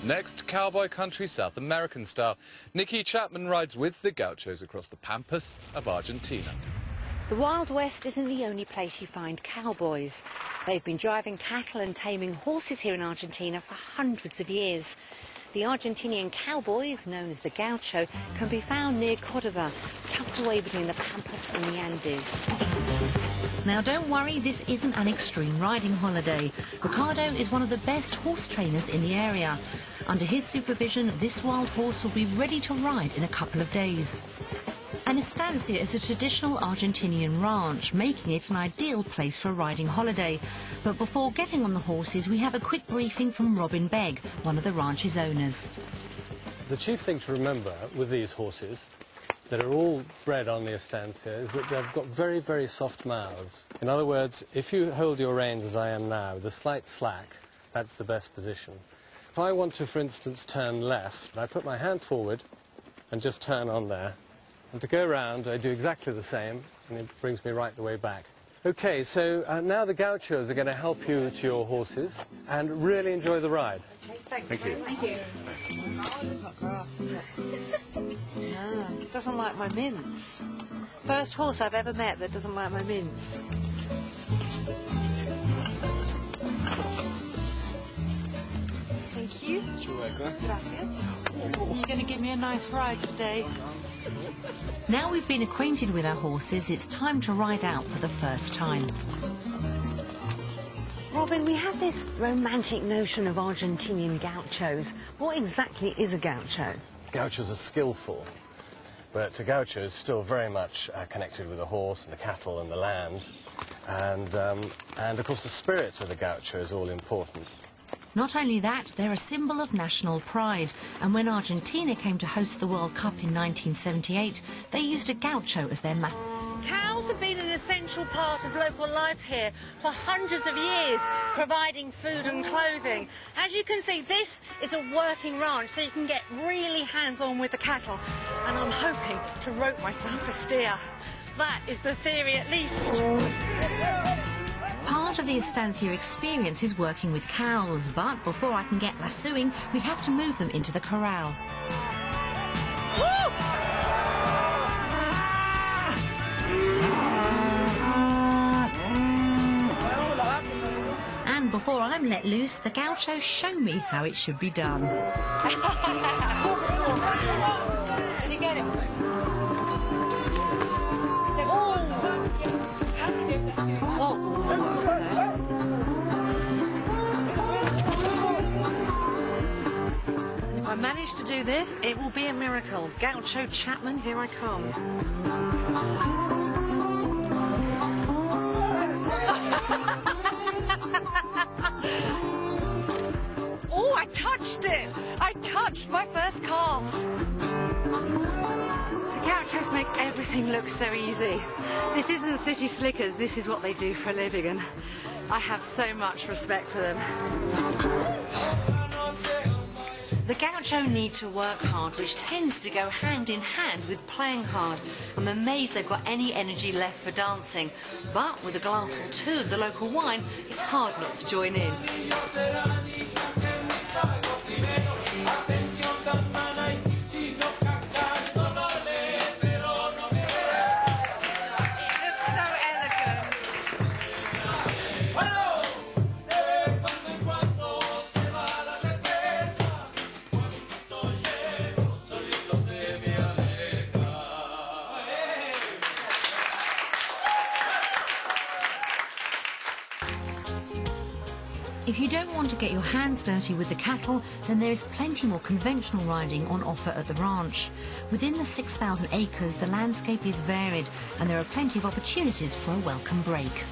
Next, cowboy country, South American style. Nikki Chapman rides with the gauchos across the pampas of Argentina. The Wild West isn't the only place you find cowboys. They've been driving cattle and taming horses here in Argentina for hundreds of years. The Argentinian cowboys, known as the gaucho, can be found near Córdoba, tucked away between the pampas and the Andes. Now don't worry, this isn't an extreme riding holiday. Ricardo is one of the best horse trainers in the area. Under his supervision, this wild horse will be ready to ride in a couple of days. And Estancia is a traditional Argentinian ranch, making it an ideal place for a riding holiday. But before getting on the horses, we have a quick briefing from Robin Begg, one of the ranch's owners. The chief thing to remember with these horses that are all bred on the Estancia is that they've got very, very soft mouths. In other words, if you hold your reins as I am now, with a slight slack, that's the best position. If I want to, for instance, turn left, I put my hand forward and just turn on there. And to go round, I do exactly the same, and it brings me right the way back. OK, so now the gauchos are going to help you to your horses and really enjoy the ride. Thank you. Thank you. Oh, it's not grass, is it? No, it doesn't like my mince. First horse I've ever met that doesn't like my mince. Thank you. Gracias. You're going to give me a nice ride today. Now we've been acquainted with our horses, it's time to ride out for the first time. Robin, we have this romantic notion of Argentinian gauchos. What exactly is a gaucho? Gauchos are skillful, but a gaucho is still very much connected with the horse and the cattle and the land. And of course the spirit of the gaucho is all important. Not only that, they're a symbol of national pride. And when Argentina came to host the World Cup in 1978, they used a gaucho as their mascot. Cows have been an essential part of local life here for hundreds of years, providing food and clothing. As you can see, this is a working ranch, so you can get really hands-on with the cattle. And I'm hoping to rope myself a steer. That is the theory, at least. Part of the Estancia experience is working with cows, but before I can get lassoing, we have to move them into the corral. And before I'm let loose, the gauchos show me how it should be done. Did you get it? If I manage to do this, it will be a miracle. Gaucho Chapman, here I come. Oh, I touched it! I touched my first calf. The gauchos make everything look so easy. This isn't city slickers, this is what they do for a living, and I have so much respect for them. The gaucho need to work hard, which tends to go hand in hand with playing hard. I'm amazed they've got any energy left for dancing. But with a glass or two of the local wine, it's hard not to join in. If you don't want to get your hands dirty with the cattle, then there is plenty more conventional riding on offer at the ranch. Within the 6,000 acres, the landscape is varied, and there are plenty of opportunities for a welcome break.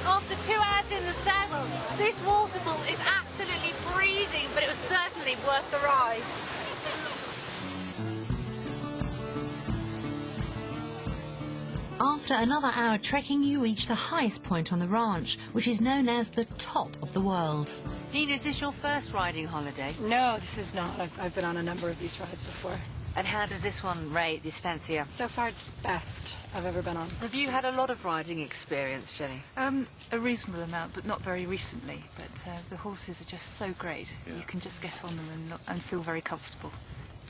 After 2 hours in the saddle, this waterfall is absolutely freezing, but it was certainly worth the ride. After another hour trekking, you reach the highest point on the ranch, which is known as the top of the world. Nina, is this your first riding holiday? No, this is not. I've been on a number of these rides before. And how does this one rate, the Estancia? So far, it's the best I've ever been on. Have you had a lot of riding experience, Jenny? A reasonable amount, but not very recently. But the horses are just so great. Yeah. You can just get on them and feel very comfortable.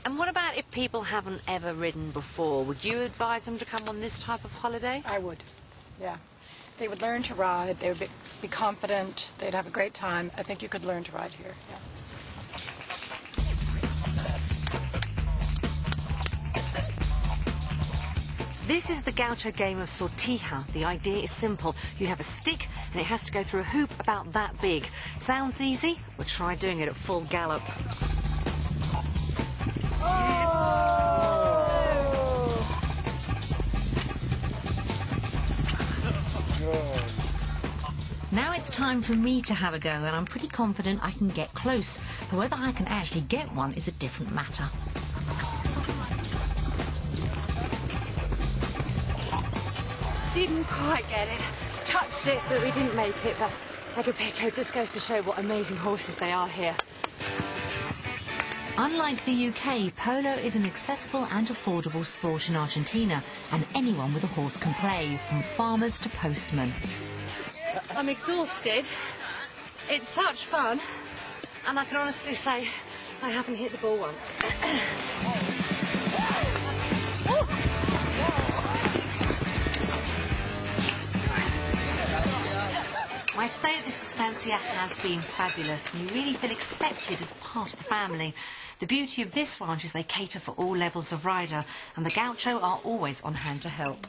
And what about if people haven't ever ridden before? Would you advise them to come on this type of holiday? I would, yeah. They would learn to ride, they would be confident, they'd have a great time. I think you could learn to ride here, yeah. This is the gaucho game of sortija. The idea is simple. You have a stick and it has to go through a hoop about that big. Sounds easy? Well, try doing it at full gallop. Now it's time for me to have a go, and I'm pretty confident I can get close. But whether I can actually get one is a different matter. Didn't quite get it. Touched it, but we didn't make it. But Agapito just goes to show what amazing horses they are here. Unlike the UK, polo is an accessible and affordable sport in Argentina, and anyone with a horse can play, from farmers to postmen. I'm exhausted. It's such fun, and I can honestly say I haven't hit the ball once. My stay at this estancia has been fabulous, and you really feel accepted as part of the family. The beauty of this ranch is they cater for all levels of rider, and the gaucho are always on hand to help.